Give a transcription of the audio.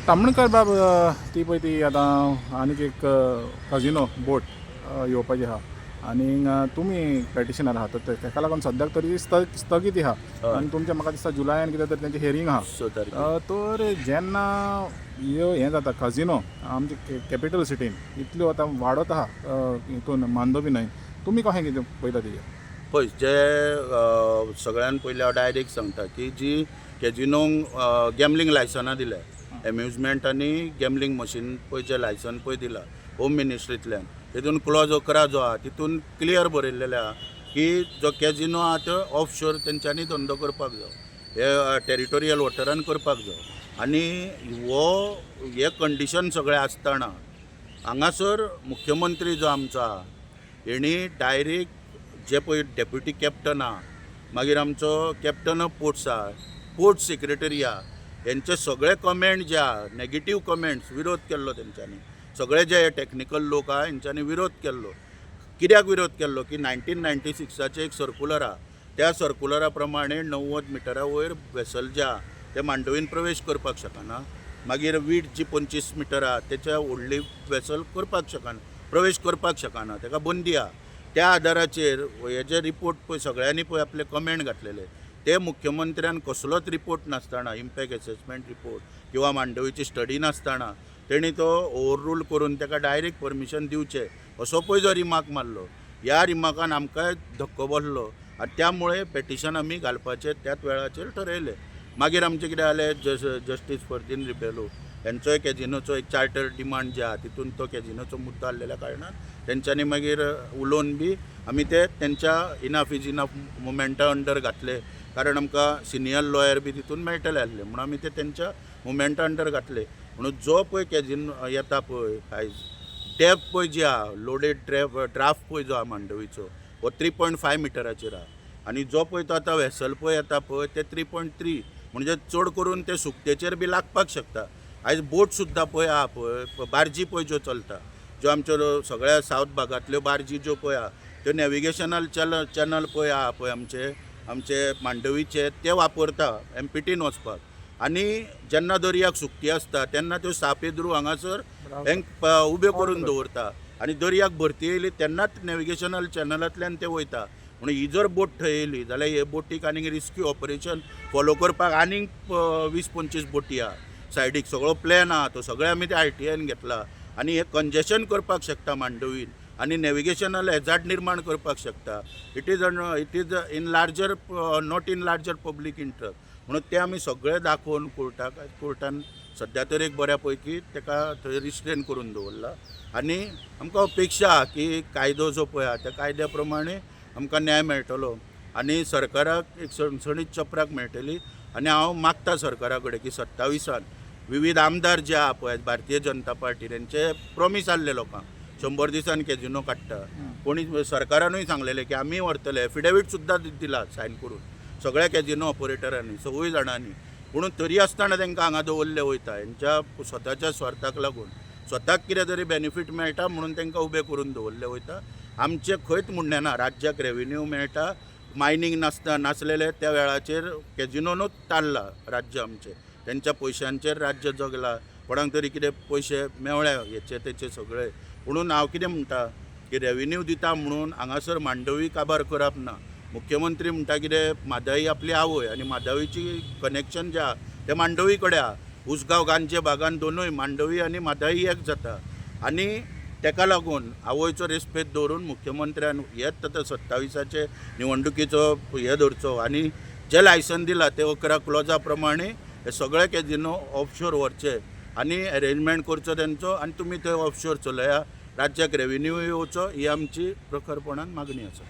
तामणकर बाब ती पळय ती आतां आनीक एक कजिनो बोट येवपाची आहा आनी तुमी पॅटिशनर आहा तर तेका लागून सद्याक तरी स्थगीत आहा आनी तुमचें म्हाका दिसता जुलायान कितें तरी तेंचें हियरींग आहा तर जेन्ना हें जाता कजिनो आमचे कॅपिटल सिटीन इतल्यो आतां वाडत आहा हितून मांडोवी न्हंय तुमी कशें कितें पळयता तेजें पळय जे सगळ्यान पयलीं हांव डायरेक्ट सांगता की जी कॅजिनोंक गॅमलींग लायसनां दिल्या एम्युजमेंट आनी गॅमलींग मशीन पळय जे लायसन पळय दिला होम मिनिस्ट्रींतल्यान तितून क्लॉज 11 जो आहा तितून क्लियर बरयल्लेलें आहा की जो कॅजिनो आहा तो ऑफ शोर तेंच्यांनी धंदो करपाक जाय, हे टेरिटोरियल वॉटरान करपाक जाय आनी हे कंडिशन सगळें आसतना हांगासर मुख्यमंत्री जो आमचो आहा हेणी डायरेक्ट जे पळय डेप्युटी कॅप्टन आहा मागीर आमचो कॅप्टन ऑफ पोर्ट्स आहा पोर्ट सेक्रेटरी आहा हेंचे सगळे कमेंट जे आहा नेगेटीव कमेंट्स विरोध केल्लो तेंच्यांनी सगळे जे टॅक्निकल लोक आहा हेंच्यांनी विरोध केल्लो कित्याक विरोध केल्लो की 1996 एक सर्कुलर आहा त्या सर्कुलरा प्रमाणे 90 मिटरा वयर वेसल जे आहा ते मांडवीन प्रवेश करपाक शकना मागीर वीड जी 25 मिटर आहा तेच्या व्हडली वेसल करपाक शकना प्रवेश करपाक शकना तेका बंदी आहा त्या आदाराचेर हेजे रिपोर्ट पळय सगळ्यांनी पळय आपले कमेंट घातलेले ते मुख्यमंत्र्यान कसलोच रिपोर्ट नासतना इम्पॅक्ट एसेसमेंट रिपोर्ट किंवा मांडवीची स्टडी नासतना तेणी तो ओवररूल करून ताका डायरेक्ट परमिशन दिवचे असो पळय जो रिमार्क मारलो ह्या रिमार्कान आमकां धक्को बसलो आनी त्यामुळे पेटिशन आमी घालपाचें त्याच वेळाचेर ठरयलें मागीर आमचें कितें जालें जस्टीस फर्दीन रिबेलो हेंचोय कॅजिनोचो एक चार्टर डिमांड जे आहा तितून तो कॅजिनोचो मुद्दो आसलेल्या कारणान तेंच्यांनी मागीर उलोवन बी आमी ते तेंच्या इनफ इज इनफ मुवमेंटा अंडर घातले कारण आमकां सिनियर लॉयर बी तितून मेळटले आसले म्हणून आमी ते तेंच्या मुवमेंटा अंडर घातले म्हणून जो पळय कॅजिनो येता पळय आयज टॅप पळय जी आहा लोडेड ड्राफ्ट पळय जो आहा मांडवीचो हो 3.5 मिटराचेर आहा आनी जो पळय तो आतां वेसल पळय येता पळय ते 3.3 म्हणजे चड करून ते सुकतेचेर बी लागपाक शकता आयज बोट सुद्दां पळय आहा पळय बार्जी पळय ज्यो चलता ज्यो आमच्यो सगळ्या सावथ भागांतल्यो बार्जी ज्यो पळय आहा त्यो नॅविगेशनल चॅनल पळय आहा पळय आमचे मांडवीचे ते वापरता एमपीटीन वचपाक आनी जेन्ना दर्याक सुकती आसता तेन्ना त्यो सापेद्रू हांगासर उबे करून दवरता आनी दर्याक भरती येयली तेन्नाच नॅविगेशनल चॅनलांतल्यान ते वयता म्हणून ही जर बोट थंय येयली जाल्यार हे बोटीक आनीक रेस्क्यू ऑपरेशन फॉलो करपाक आनीक 20-25 बोटी आहा सायडीक सगळो प्लॅन आहा तो सगळे आमी ते RTIन घेतला आनी हे कंजेशन करपाक शकता मांडवीन आनी नॅविगेशनल हॅजार्ड निर्माण करपाक शकता it is in larger not in larger public interest म्हणून ते आमी सगळे दाखोवन कोर्टान सद्या तर एक बऱ्या पैकी ताका थंय रिस्ट्रेन करून दवरला आनी आमकां अपेक्षा आहा की कायदो जो पळय आहा त्या कायद्या प्रमाणे आमकां न्याय मेळटलो आनी सरकाराक एक सणसणीत चपराक मेळटली आनी हांव मागता सरकारा कडेन की 27 विविध आमदार जे आहा पळय भारतीय जनता पार्टी तेंचे प्रॉमीस आसले लोकांक 100 दिसान कॅजिनो काडटा कोणी सरकारानूय सांगलेलें की आमी व्हरतले एफिडेवीट सुद्दां दिला सायन करून सगळ्या कॅजिनो ऑपरेटरांनी 6 जाणांनी पूण तरी आसतना तांकां हांगा दवरले वयता हेंच्या स्वताच्या स्वार्थाक लागून स्वताक कितें तरी बेनिफीट मेळटा म्हणून तांकां उबे करून दवरले वयता आमचें खंयच म्हणणें ना राज्याक रेव्हेन्यू मेळटा मायनींग नासलेले त्या वेळाचेर कॅजिनोनूच ताणला राज्य आमचें तेंच्या पयशांचेर राज्य जगला कोणाक तरी कितें पयशे मेवळे हेचे तेचे सगळे म्हणून हांव कितें म्हणटा की रेव्हेन्यू दिता म्हणून हांगासर मांडवी काबार करप ना मुख्यमंत्री म्हणटा कितें म्हादई आपली आवय आनी म्हादईची कनेक्शन जें आहा तें मांडवी कडेन आहा उसगांव गांजे भागान दोनूय मांडवी आनी म्हादई एक जाता आनी तेका लागून आवयचो रेस्पेद दवरून मुख्यमंत्र्यान हेच आतां 27 निवडणुकीचो हे धरचो आनी जे लायसन दिला ते 11 क्लॉजा प्रमाणे हे सगळे कॅजिनो ऑफशोर व्हरचे आनी अरेंजमेंट करचो तेंचो आनी तुमी थंय ऑफशोर चलया राज्याक रेव्हेन्यू येवचो ही आमची प्रखरपणान मागणी आसा.